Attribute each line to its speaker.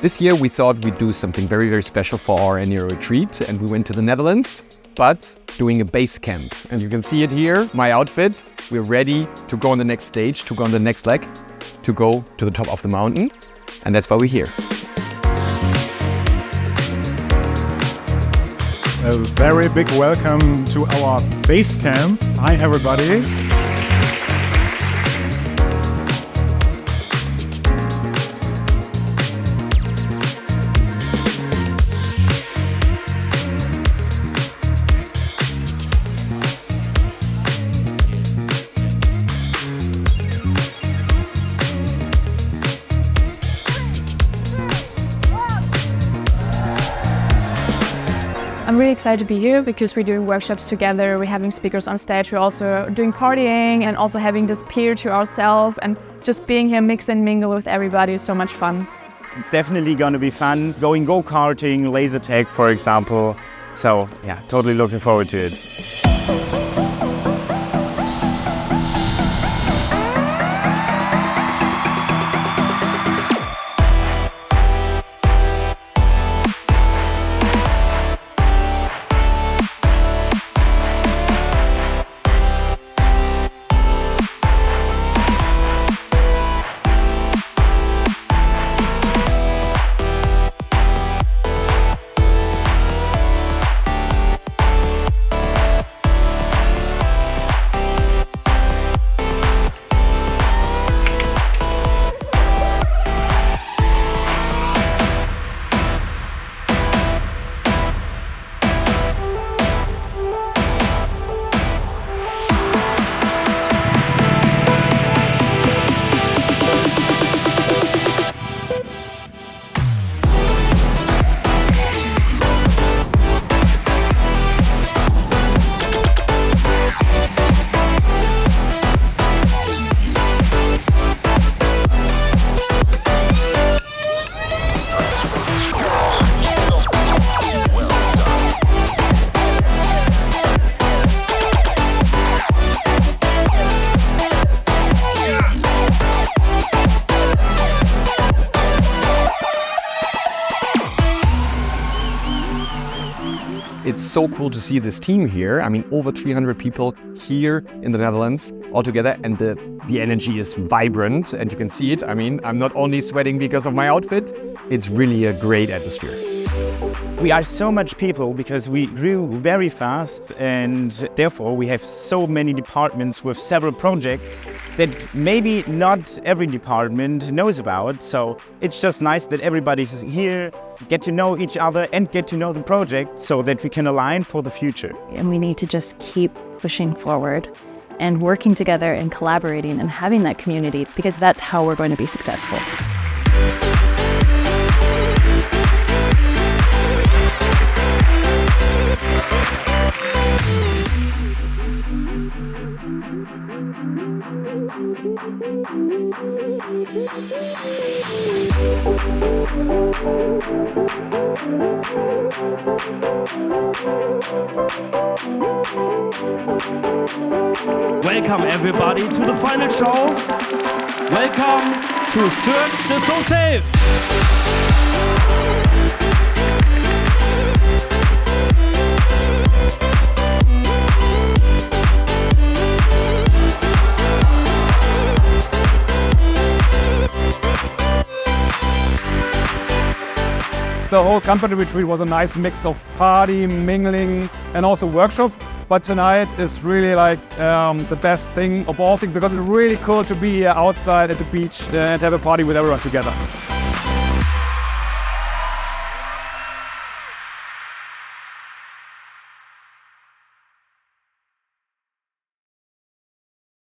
Speaker 1: This year we thought we'd do something very, very special for our annual retreat, and we went to the Netherlands, but doing a base camp. And you can see it here, my outfit. We're ready to go on the next stage, to go on the next leg, to go to the top of the mountain. And that's why we're here.
Speaker 2: A very big welcome to our base camp. Hi everybody.
Speaker 3: I'm really excited to be here because we're doing workshops together, we're having speakers on stage, we're also doing partying and also having this peer to ourselves, and just being here mix and mingle with everybody is so much fun.
Speaker 4: It's definitely going to be fun, going go-karting, laser tag for example, so yeah, totally looking forward to it.
Speaker 1: It's so cool to see this team here. I mean, over 300 people here in the Netherlands all together, and the energy is vibrant, and you can see it. I mean, I'm not only sweating because of my outfit, it's really a great atmosphere.
Speaker 4: We are so much people because we grew very fast, and therefore we have so many departments with several projects that maybe not every department knows about. So it's just nice that everybody's here, get to know each other and get to know the project so that we can align for the future.
Speaker 5: And we need to just keep pushing forward and working together and collaborating and having that community, because that's how we're going to be successful.
Speaker 6: Welcome everybody to the final show. Welcome to Cirque de SoSafe.
Speaker 2: The whole company retreat was a nice mix of party, mingling and also workshop. But tonight is really like the best thing of all things, because it's really cool to be here outside at the beach and have a party with everyone together.